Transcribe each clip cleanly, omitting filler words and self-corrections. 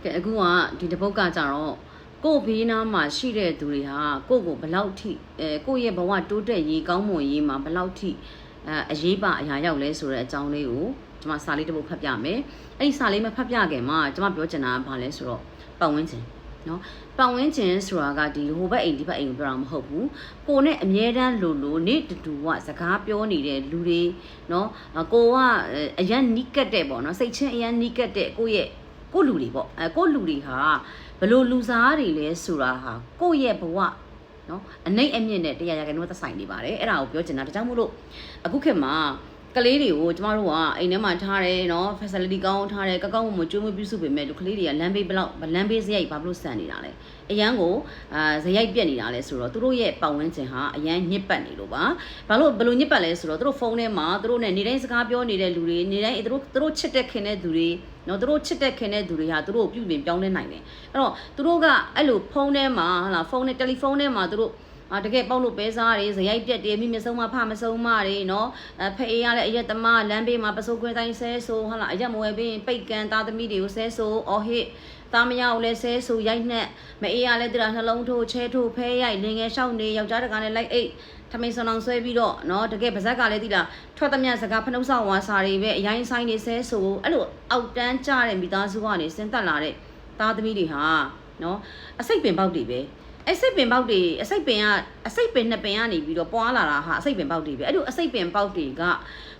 ကဲအခုကဒီတပုတ်ကကြတော့ကို့ဘေးနားမှာရှိတဲ့သူတွေဟာကို့ကိုဘလောက်ထိကိုယ့်ရဲ့ဘဝတိုးတက်ရေးကောင်းမွန်ရေးမှာဘလောက်ထိအရေးပါအရာရောက်လဲဆိုတဲ့အကြောင်းလေးကိုကျွန်မစာလေးတစ်ပုတ်ဖတ်ပြမယ်အဲ့ဒီစာလေးမဖတ်ပြခင်မှာကျွန်မပြောချင်တာကဘာလဲဆိုတော့ပတ်ဝန်းကျင်နော်ပတ်ဝန်းကျင်ဆိုတာကဒီဟိုဘက်အိမ်ဒီဘက်အိမ်ကိုပြောတာမဟုတ်ဘူးကိုနဲ့အမြဲတမ်းလိုနေတူကစကားပြောနေတဲ့လူတွေနော်ကိုကအရန်နီးကတ်တဲ့ပေါ့နော်စိတ်ချင်းအရန်နီးကတ်တဲ့ကိုလူတွေပေါ့ကိုလူတွေဟာဘလို့လူစားတွေလဲဆိုတာဟာကိုရဲ့ဘဝနော်အနိုင်အမြင့်နဲ့တရားရခိုင်တော့သက်ဆိုင်နေပါတယ်အဲ့ဒါကိုပြောချင်တာဒါကြောင့်မို့လို့အခုခေတ်မှာကလေးတွေကိုကျမတို့ကအိမ်ထဲမှာထားတယ်နော် facility ကောင်းထားတယ်ကောင်းမွန်ကျွေးမွေးပြုစုပေးမယ်လူကလေးတွေကလမ်းဘေးဘလောက်လမ်းဘေးစရိုက်ဘာလို့ဆန်နေတာလဲအရန်ကိုစရိုက်ပြက်နေတာလဲဆိုတော့သူတို့ရဲ့ပတ်ဝန်းကျင်ဟာအရန်ညစ်ပတ်နေလို့ပါဘာလို့ဘလို့ညစ်ပတ်လဲဆိုတော့သူတို့ဖုန်းထဲမှာသူတို့နဲ့နေတိုင်းစကားပြောနေတဲ့လူတွေနေတိုင်းသူတို့ချစ်တဲ့ခင်တဲ့သူတွေနော်သူတို့ချစ်တဲ့ခင်တဲ့သူတွေဟာသူတို့ပြုပြင်ပြောင်းလဲနိုင်တယ်အဲ့တော့သူတို့ကအဲ့လိုဖုန်းထဲမှာဟာလားဖုန်းနဲ့တယ်လီဖုန်းထဲမှာသူတို့တကယ်ပေါက်လို့ပဲစားတွေဇရိုက်ပြက်တယ်မိမဆုံးမဖမဆုံးမတွေနော်ဖအေးရတဲ့အရက်သမားလမ်းဘေးမှာပစိုးခွဲတိုင်းဆဲဆိုဟာလားအရက်မဝဲပြီးပိတ်ကန်သားသမီးတွေကိုဆဲဆိုအော်ဟစ်သားမယားကိုလည်းဆဲဆိုရိုက်နှက်မအေးရလည်းတရာနှလုံးထိုးချဲထိုးဖဲရိုက်လင်ငယ်ရှောက်နေယောက်ျားတကာနဲ့လိုက်အိတ်ထမိန်ဆောင်အောင်ဆွဲပြီးတော့နော်တကယ်ပါဇက်ကလည်းတိလားထွက်သမျှစကားဖနှုတ်ဆောင်ဝါစာတွေပဲအရင်ဆိုင်နေဆဲဆိုအဲ့လိုအောက်တန်းကြတဲ့မိသားစုကနေဆင်းသက်လာတဲ့သားသမီးတွေဟာနော်အစိတ်ပင်ပေါက်တွေပဲအစိတ်ပင်ပေါက်တွေအစိတ်ပင်နှစ်ပင်ကနေပြီးတော့ပွားလာတာဟာအစိတ်ပင်ပေါက်တွေပဲအဲ့လိုအစိတ်ပင်ပေါက်တွေက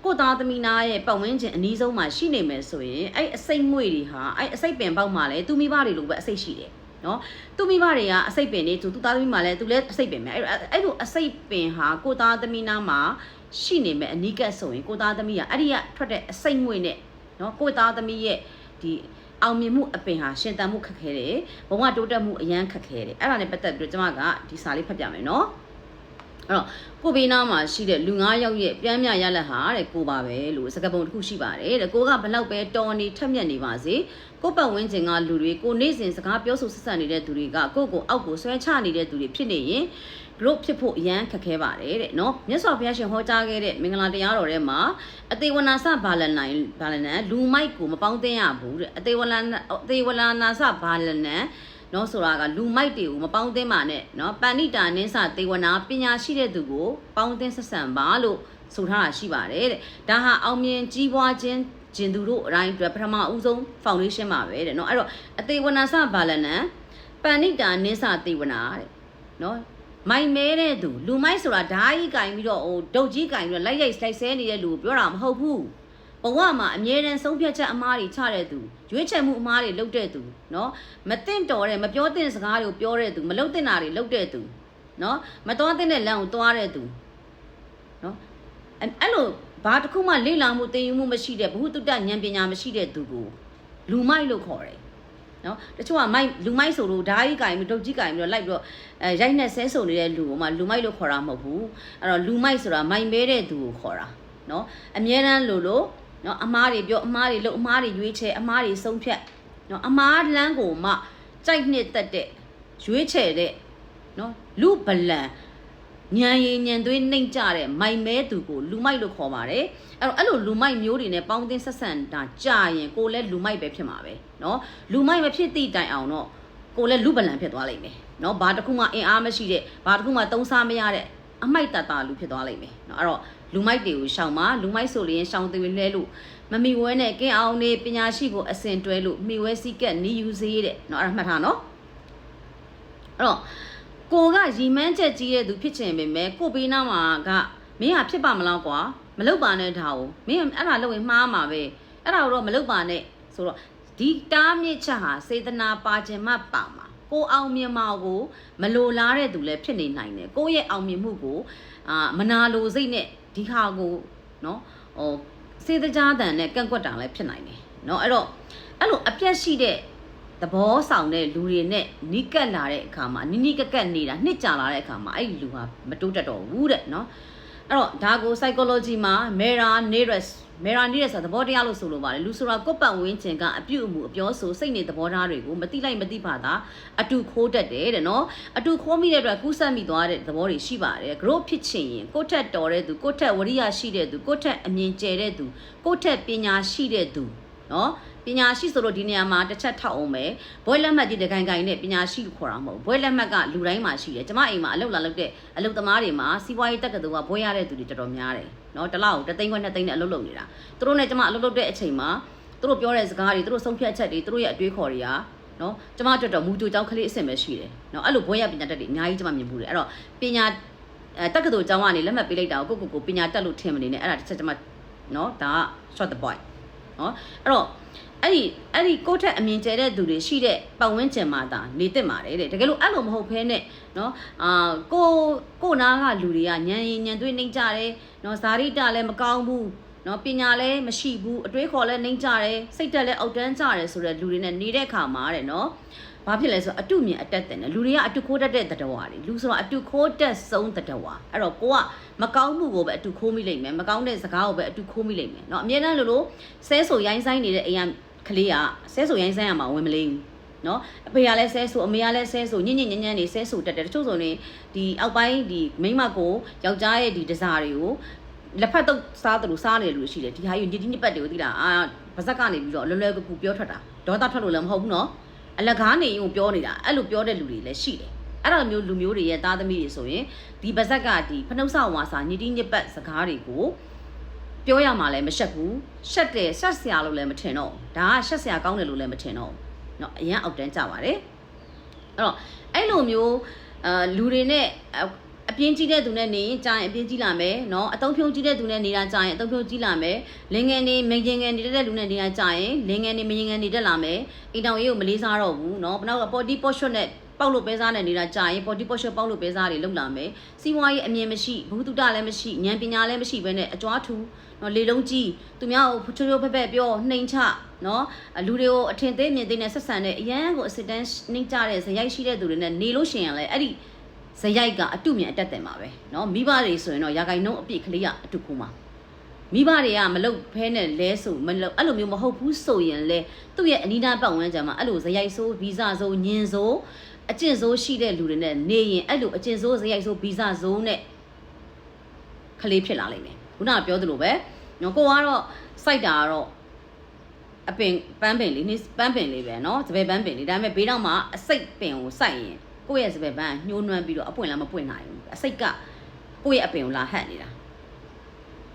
ကိုသားသမီးနာရဲ့ပတ်ဝန်းကျင်အနီးဆုံးမှာရှိနေမယ်ဆိုရင်အဲ့အစိတ်မွေတွေဟာအဲ့အစိတ်ပင်ပေါက်မှာလည်းသူမိဘတွေလိုပဲအစိတ်ရှိတယ်နော်သူမိဘတွေကအစိတ်ပင်တွေသူသားသမီးမှာလည်းသူလည်းအစိတ်ပင်ပဲအဲ့လိုအစိတ်ပင်ဟာကိုသားသမီးနာမှာရှိနေမယ်အနီးကပ်ဆိုရင်ကိုသားသမီးကအဲ့ဒီကထွက်တဲ့အစိတ်မွေနဲ့နော်ကိုသားသမီးရဲ့ဒီအောင်မြင်မှုအပင်ဟာရှင်သန်မှုခက်ခဲတယ်ဘဝတိုးတက်မှုအရန်ခက်ခဲတယ်အဲ့ဒါနဲ့ပတ်သက်ပြီးတော့ကျွန်မကဒီစာလေးဖတ်ပြမယ်နော်အဲ့တော့ကိုဘေးနားမှာရှိတဲ့လူ9ယောက်ရဲ့ပြန်မြရလက်ဟာတဲ့ကိုပါပဲလို့စကားပုံတစ်ခုရှိပါတယ်တဲ့ကိုကဘလောက်ပဲတော်နေထက်မြက်နေပါစေကိုပတ်ဝန်းကျင်ကလူတွေကိုနေ့စဉ်စကားပြောဆိုဆက်ဆံနေတဲ့သူတွေကကိုအောက်ကိုဆွဲချနေတဲ့သူတွေဖြစ်နေရင်group ဖြစ်ဖို့အရန်ခက်ခဲပါတယ်တဲ့နော်မြတ်စွာဘုရားရှင်ဟောကြားခဲ့တဲ့မင်္ဂလာတရားတော်ထဲမှာအသေးဝနာစဘာလနန်လူမိုက်ကိုမပေါင်းသင်းရဘူးတဲ့အသေးဝလာနာစဘာလနန်နော်ဆိုတာကလူမိုက်တွေကိုမပေါင်းသင်းပါနဲ့နော်ပဏိတာနင်းစသေဝနာပညာရှိတဲ့သူကိုပေါင်းသင်းဆက်ဆံပါလို့ဆိုထားတာရှိပါတယ်တဲ့ဒါဟာအောင်မြင်ကြီးပွားခြင်းကျင်သူတို့အတိုင်းအတွက်ပထမဦးဆုံး foundation ပါပဲတဲ့နော်အဲ့တော့အသေးဝနာစဘာလနန်ပဏိတာနင်းစသေဝနာတဲ့နော်မိုင်မဲတဲ့သူလူမိုက်ဆိုတာဓာကြီးကင်ပြီးတော့ဒုတ်ကြီးကင်ပြီးတော့လိုက်ရိုက်စလိုက်ဆဲနေတဲ့လူပြောတာမဟုတ်ဘူးဘဝမှာအမြဲတမ်းဆုံးဖြတ်ချက်အမားတွေချတဲ့သူရွေးချယ်မှုအမားတွေလုပ်တဲ့သူနော်မသင့်တော်တဲ့မပြောသင့်စကားတွေကိုပြောတဲ့သူမလုပ်သင့်တာတွေလုပ်တဲ့သူနော်မတော်သင့်တဲ့လမ်းကိုသွားတဲ့သူနော်အဲ့လိုဘာတစ်ခုမှလေ့လာမှုသင်ယူမှုမရှိတဲ့ဘုဟုတုတ္တဉာဏ်ပညာမရှိတဲ့သူကိုလူမိုက်လို့ခေါ်တယ်နော်တချို့ကလူမိုက်ဆိုလို့ဓာကြီးကင်ပြီးဒုတ်ကြီးကင်ပြီးတော့လိုက်ပြီးတော့ရိုက်နှက်ဆဲဆိုနေတဲ့လူကိုမှလူမိုက်လို့ခေါ်တာမဟုတ်ဘူးအဲ့တော့လူမိုက်ဆိုတာမိုင်မဲတဲ့သူကိုခေါ်တာနော်အမြဲတမ်းလို့နော်အမားတွေပြောအမားတွေလို့အမားတွေရွေးချယ်အမားတွေဆုံးဖြတ်နော်အမားလန်းကိုမှကြိုက်နှစ်သက်တဲ့ရွေးချယ်တဲ့နော်လူဗလန်ညံရည်ညံသွေးနှိမ့်ကြတဲ့မိုင်မဲသူကိုလူမိုက်လို့ခေါ်ပါတယ်အဲ့လိုလူမိုက်မျိုးတွေနဲ့ပေါင်းသင်းဆက်ဆံတာကြာရင်ကိုလည်းလူမိုက်ပဲဖြစ်မှာပဲเนาะလူမိုက်မဖြစ်သည့်တိုင်အောင်တော့ကိုလည်းလူဗလန်ဖြစ်သွားလိမ့်မယ်เนาะဘာတစ်ခုမှအင်အားမရှိတဲ့ဘာတစ်ခုမှသုံးစားမရတဲ့အမိုက်တတလူဖြစ်သွားလိမ့်မယ်เนาะအဲ့တော့လူမိုက်တွေကိုရှောင်ပါလူမိုက်ဆိုရင်ရှောင်သွေးလဲလို့မမီဝဲနဲ့ကင်းအောင်နေပညာရှိကိုအစင်တွဲလို့မိဝဲစီကက်နီးယူစေးတဲ့เนาะအဲ့ဒါမှတ်ထားเนาะအဲ့တော့ကိုကရီမန်းချက်ကြီးတဲ့သူဖြစ်ချင်ပေမဲ့ကိုဘေးနားမှာကမင်းဟာဖြစ်ပါမလားကွာမလုပ်ပါနဲ့ဒါကိုမင်းအဲ့ဒါလုပ်ရင်မှားမှာပဲအဲ့ဒါတော့မလုပ်ပါနဲ့ဆိုတော့ဒီတားမြစ်ချက်ဟာစေတနာပါခြင်းမှပါမှာကိုအောင်မြင်မှာကိုမလိုလားတဲ့သူလည်းဖြစ်နေနိုင်တယ်ကိုရဲ့အောင်မြင်မှုကိုမနာလိုစိတ်နဲ့ဒီဟာကိုနော်စေတကြားတန်နဲ့ကန့်ကွက်တာလည်းဖြစ်နိုင်တယ်နော်အဲ့လိုအပြတ်ရှိတဲ့သဘောဆောင်တဲ့လူတွေနဲ့နီးကပ်လာတဲ့အခါမှာနီးကပ်နေတာနှစ်ကြာလာတဲ့အခါမှာအဲ့ဒီလူဟာမတိုးတက်တော့ဘူးတဲ့နော်အဲ့တော့ဒါကို psychology မှာ mirror nearest ဆိုတာသဘောတရားလို့ဆိုလိုပါတယ်လူဆိုတာကိုယ်ပတ်ဝန်းကျင်ကအပြုအမူအပြောဆိုစိတ်နေသဘောထားတွေကိုမတိလိုက်မတိပါတာအတူခိုးတတ်တယ်တဲ့နော်အတူခိုးမိတဲ့အတွက်ကူးစက်မိသွားတဲ့သဘောတွေရှိပါတယ် growth ဖြစ်ချင်ရင်ကိုယ့်ထက်တော်တဲ့သူကိုယ့်ထက်ဝရိယရှိတဲ့သူကိုယ့်ထက်အမြင်ကျယ်တဲ့သူကိုယ့်ထက်ပညာရှိတဲ့သူနော် ပညာရှိဆိုလို့ဒီနေရာမှာတစ်ချက်ထောက်အောင်ပဲဘွဲလက်မှတ်ဒီတခိုင်ခိုင်နဲ့ပညာရှိကိုခေါ်တာမဟုတ်ဘွဲလက်မှတ်ကလူတိုင်းမှာရှိတယ်ကျမအိမ်မှာအလုပ်လာလုပ်တဲ့အလုပ်သမားတွေမှာစီးပွားရေးတက္ကသိုလ်ကဘွဲရတဲ့သူတွေတော်တော်များတယ်နော်တစ်လောက်3သိန်းခွဲ2သိန်းနဲ့အလုပ်လုပ်နေတာသူတို့နဲ့ကျမအလုပ်လုပ်တဲ့အချိန်မှာသူတို့ပြောတဲ့စကားတွေသူတို့ဆုံးဖြတ်ချက်တွေသူတို့ရဲ့အတွေးခေါ်တွေကနော်ကျမအတွက်တော့မူကြိုကြောင်းကလေးအဆင့်ပဲရှိတယ်နော်အဲ့လိုဘွဲရပညာတတ်တွေအများကြီးကျမမြင်ဘူးတယ်အဲ့တော့ပညာတက္ကသိုလ်ကျောင်းကနေလက်မှတ်ပေးလိုက်တာကိုကိုပညာတက်လို့ထင်မနေနဲ့အဲ့ဒါတစ်ချက်ကျမနော်ဒါက short the point နော်အဲ့တော့အဲ့ဒီကိုယ့်ထက်အမြင်ကျတဲ့သူတွေရှိတဲ့ပတ်ဝန်းကျင်မှာဒါနေတက်ပါတယ်တဲ့တကယ်လို့အဲ့လိုမဟုတ်ဘဲနဲ့နော်ကိုနားကလူတွေကညံရင်ညံသွေးနှိမ့်ကြတယ်နော်ဇာတိတလည်းမကောင်းဘူးနော်ပညာလည်းမရှိဘူးအတွေးခေါ်လည်းနှိမ့်ကြတယ်စိတ်တက်လည်းအောက်တန်းကြတယ်ဆိုတဲ့လူတွေနဲ့နေတဲ့ခါမှာတဲ့နော်ဘာဖြစ်လဲဆိုအတုမြင်အတက်တယ်လူတွေကအတုခိုးတတ်တဲ့တတဝါတွေလူဆိုတော့အတုခိုးတက်ဆုံးတတဝါအဲ့တော့ကိုကမကောင်းမှုကိုပဲအတုခိုးမိလိမ့်မယ်မကောင်းတဲ့စကားကိုပဲအတုခိုးမိလိမ့်မယ်เนาะအမြဲတမ်းလို့ဆဲဆိုရိုင်းဆိုင်နေတဲ့အိမ်ကလေးကဆဲဆိုရိုင်းဆိုင်ရမှာဝင်မလိမ့်ဘူးเนาะအဖေကလည်းဆဲဆိုအမေကလည်းဆဲဆိုညညညံနေဆဲဆိုတက်တယ်တချို့ဆိုရင်ဒီအောက်ပိုင်းဒီမိန်းမကိုယောက်ျားရဲ့ဒီဒစားတွေကိုလက်ဖက်တော့စားတယ်လို့စားနေတယ်လို့ရှိတယ်ဒီဟာယူညတိညပတ်တွေကိုသိလားပါဇက်ကနေပြီးတော့လွယ်လွယ်ကူကူပြောထွက်တာဒေါသထွက်လို့လည်းမဟုတ်ဘူးเนาะအလကားနေရင်ပြောနေတာအဲ့လိုပြောတဲ့လူတွေလည်းရှိတယ်အဲ့လိုမျိုးလူမျိုးတွေရဲ့သားသမီးတွေဆိုရင်ဒီပါဇက်ကဒီဖနှုတ်ဆောက်ဝါစာညတိညပတ်စကားတွေကိုပြောရမှာလည်းမရှက်ဘူးရှက်တယ်ရှက်စရာလို့လည်းမထင်တော့ဒါကရှက်စရာကောင်းတယ်လို့လည်းမထင်တော့เนาะအရင်အောက်တန်းကြပါတယ်အဲ့တော့အဲ့လိုမျိုးလူတွေနဲ့အပြင်းကြီးတဲ့သူနဲ့နေရင်ကြာရင်အပြင်းကြီးလာမယ်เนาะအတုံးဖြုံးကြီးတဲ့သူနဲ့နေတာကြာရင်အတုံးဖြုံးကြီးလာမယ်လင်ငယ်နေမငယ်ငယ်နေတဲ့လူနဲ့နေတာကြာရင်လင်ငယ်နေမငယ်ငယ်နေတက်လာမယ်အိမ်တောင်ရေးကိုမလေးစားတော့ဘူးเนาะနောက်ပေါ်တီပေါ်ရှွတ်နဲ့ပေါက်လို့ပဲစားနဲ့နေတာကြာရင်ပေါ်တီပေါ်ရှွတ်ပေါက်လို့ပဲစားတွေလောက်လာမယ်စီးပွားရေးအမြင်မရှိဘုသူတလည်းမရှိဉာဏ်ပညာလည်းမရှိဘဲနဲ့အကြွားထူเนาะလေလုံးကြီးသူများကိုချိုးချိုးဖက်ဖက်ပြောနှိမ်ချเนาะလူတွေကိုအထင်သေးမြင်သေးနဲ့ဆက်ဆံတဲ့အရန်ကိုအစစ်တမ်းနှိမ်ချတဲ့ဇယိုက်ရှိတဲ့သူတွေနဲ့နေလို့ရှိရင်လည်းအဲ့ဒီဇယိုက်ကအတုမြင်အတက်တယ်မှာပဲเนาะမိဘတွေဆိုရင်တော့ရာဂိုင်နှုံးအပြည့်ကလေးကအတုခိုးမှာမိဘတွေကမလုတ်ဖဲနဲ့လဲဆိုမလုတ်အဲ့လိုမျိုးမဟုတ်ဘူးဆိုရင်လေသူ့ရဲ့အနီးနားပတ်ဝန်းကျင်မှာအဲ့လိုဇယိုက်ဆိုးဗီဇဆိုးညင်ဆိုးအကျင့်ဆိုးရှိတဲ့လူတွေနဲ့နေရင်အဲ့လိုအကျင့်ဆိုးဇယိုက်ဆိုးဗီဇဆိုးနဲ့ကလေးဖြစ်လာလိမ့်မယ်ခုနကပြောသလိုပဲเนาะကိုကတော့စိုက်တာကတော့အပင်ပန်းပင်လေးနေပန်းပင်လေးပဲเนาะစပယ်ပန်းပင်လေးဒါပေမဲ့ဘေးတော့မှအစိတ်ပင်ကိုစိုက်ရင်ကိုယ့်ရဲ့စပယ်ပန်းညှိုးနှွမ်းပြီးတော့အပွင့်လားမပွင့်နိုင်ဘူးအစိတ်ကကိုယ့်ရဲ့အပင်ကိုလာဟတ်နေတာ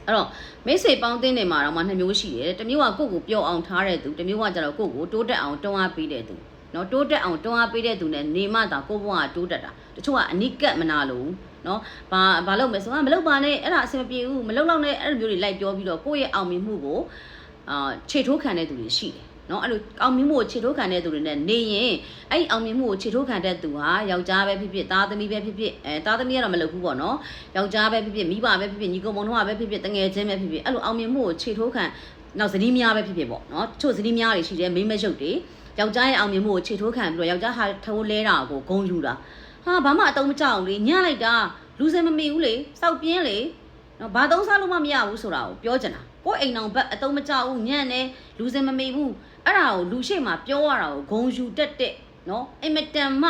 အဲ့တော့မိတ်ဆွေပေါင်းတင်းနေမှာတော့မှ2မျိုးရှိတယ်တစ်မျိုးကကိုယ့်ကိုပျော့အောင်ထားတဲ့သူတစ်မျိုးကကျတော့ကိုယ့်ကိုတိုးတက်အောင်တွန်းအားပေးတဲ့သူเนาะတိုးတက်အောင်တွန်းအားပေးတဲ့သူနဲ့နေမှသာကိုယ့်ဘဝကတိုးတက်တာတချို့ကအနိကတ်မနာလို့เนาะဘာလုပ်မယ်ဆိုမလုပ်ပါနဲ့အဲ့ဒါအဆင်မပြေဘူးမလုပ်တော့နဲ့အဲ့လိုမျိုးတွေလိုက်ပြောပြီးတော့ကိုယ့်ရဲ့အောင်မြင်မှုကိုခြေထိုးခံတဲ့သူတွေရှိတယ်เนาะအဲ့လိုအောင်မြင်မှုကိုခြေထိုးခံတဲ့သူတွေနဲ့နေရင်အဲ့ဒီအောင်မြင်မှုကိုခြေထိုးခံတဲ့သူဟာယောက်ျားပဲဖြစ်ဖြစ်သားသမီးပဲဖြစ်ဖြစ်သားသမီးကတော့မလုပ်ဘူးပေါ့เนาะယောက်ျားပဲဖြစ်ဖြစ်မိဘပဲဖြစ်ဖြစ်ညီကောင်မောင်နှမပဲဖြစ်ဖြစ်တငယ်ချင်းပဲဖြစ်ဖြစ်အဲ့လိုအောင်မြင်မှုကိုခြေထိုးခံနောက်ဇနီးများပဲဖြစ်ဖြစ်ပေါ့เนาะချို့ဇနီးများတွေရှိတယ်မိန်းမရုပ်တွေယောက်ျားရဲ့အောင်မြင်မှုကိုခြေထိုးခံပြီးတော့ယောက်ျားဟာထိုးလဲတာကိုဂုံယူတာဟာဘာမှအတုံးမကြောက်လေညှလိုက်တာလူစင်မမီဘူးလေစောက်ပြင်းလေနော်ဘာသုံးစားလို့မှမရဘူးဆိုတာကိုပြောချင်တာကိုယ်အိမ်အောင်ဘက်အတုံးမကြောက်ဘူးညံ့နေလူစင်မမီဘူးအဲ့ဒါကိုလူရှိမှပြောရတာကိုဂုံယူတက်တဲ့နော်အင်မတန်မှ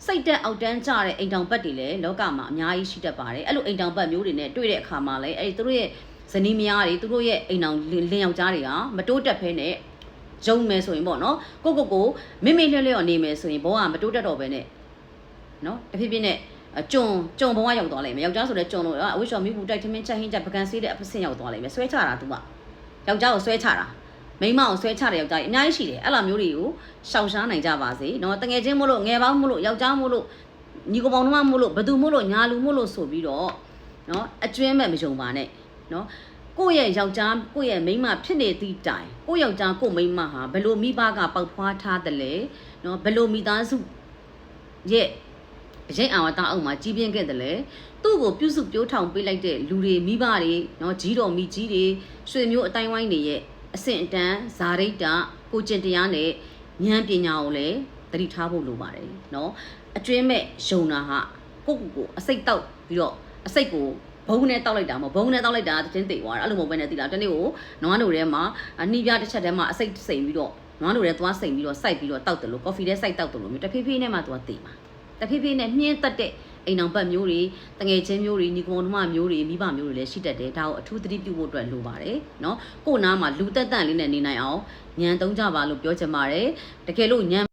စိတ်တက်အောက်တန်းကြတဲ့အိမ်တောင်ဘက်တွေလည်းလောကမှာအများကြီးရှိတတ်ပါတယ်အဲ့လိုအိမ်တောင်ဘက်မျိုးတွေနဲ့တွေ့တဲ့အခါမှာလည်းအဲ့ဒီသူတို့ရဲ့ဇနီးမယားတွေသူတို့ရဲ့အိမ်တောင်လင်းယောက်ျားတွေကမတိုးတက်ဖဲနဲ့ဂျုံမယ်ဆိုရင်ပေါ့နော်ကိုမိမိလျှော့နေမယ်ဆိုရင်ဘောကမတိုးတက်တော့ပဲနဲ့နော်တဖြည်းဖြည်းနဲ့ကြုံဘဝရောက်သွားလိမ့်မယ်ယောက်ျားဆိုတဲ့ကြုံလို့အဝိရှော်မိဘူးတိုက်ထမင်းချက်ဟင်းချက်ပကံဆေးတဲ့အဖဆင့်ရောက်သွားလိမ့်မယ်ဆွဲချတာသူကယောက်ျားကိုဆွဲချတာမိန်းမကိုဆွဲချတဲ့ယောက်ျားကြီးအများကြီးရှိတယ်အဲ့လိုမျိုးတွေကိုရှောင်ရှားနိုင်ကြပါစေနော်တငယ်ချင်းမို့လို့ငယ်ပေါင်းမို့လို့ယောက်ျားမို့လို့ညီကောင်မောင်နှမမို့လို့ဘသူမို့လို့ညာလူမို့လို့ဆိုပြီးတော့နော်အကျွမ်းမဲ့မယုံပါနဲ့နော်ကိုယ့်ရဲ့ယောက်ျားကိုယ့်ရဲ့မိန်းမဖြစ်နေသည့်တိုင်ကိုယ့်ယောက်ျားကိုယ့်မိန်းမဟာဘယ်လိုမိဘကပေါက်ဖွားထားတယ်လဲနော်ဘယ်လိုမိသားစုရဲ့ရိတ်အောင်တာအောင်မှာကြီးပြင်းခဲ့တယ်လေသူ့ကိုပြုစုပြောထောင်ပေးလိုက်တဲ့လူတွေမိဘတွေเนาะကြီးတော်မိကြီးတွေရွှေမျိုးအတိုင်းဝိုင်းတွေရဲ့အဆင့်အတန်းဇာရိတ္တကိုကျင့်တရားနဲ့ဉာဏ်ပညာကိုလည်းသတိထားဖို့လိုပါတယ်เนาะအကျွင်းမဲ့ယုံတာဟာကိုအစိတ်တောက်ပြီးတော့အစိတ်ကိုဘုံနဲ့တောက်လိုက်တာမဟုတ်ဘုံနဲ့တောက်လိုက်တာတင်းသိသွားတာအဲ့လိုမဟုတ်ဘဲနဲ့သိလားတနေ့ကိုနွားနိုထဲမှာနှီးပြတစ်ချက်ထဲမှာအစိတ်စိမ်ပြီးတော့နွားနိုထဲသွားစိမ်ပြီးတော့စိုက်ပြီးတော့တောက်တယ်လို့ကော်ဖီထဲစိုက်တောက်တယ်လို့မျိုးတဖြည်းဖြည်းနဲ့မှသွားသိမှာတဖြည်းဖြည်းနဲ့မြင်းတက်တဲ့ အိမ်အောင်ပတ်မျိုးတွေတငယ်ချင်းမျိုးတွေညီကောင်တို့မျိုးတွေမိဘမျိုးတွေလည်းရှိတတ်တယ်ဒါကိုအထူးသတိပြုဖို့အတွက်လိုပါတယ်เนาะကိုနားမှာလူတက်တန့်လေးနဲ့နေနိုင်အောင်ညံသုံးကြပါလို့ပြောချင်ပါတယ်တကယ်လို့ညံ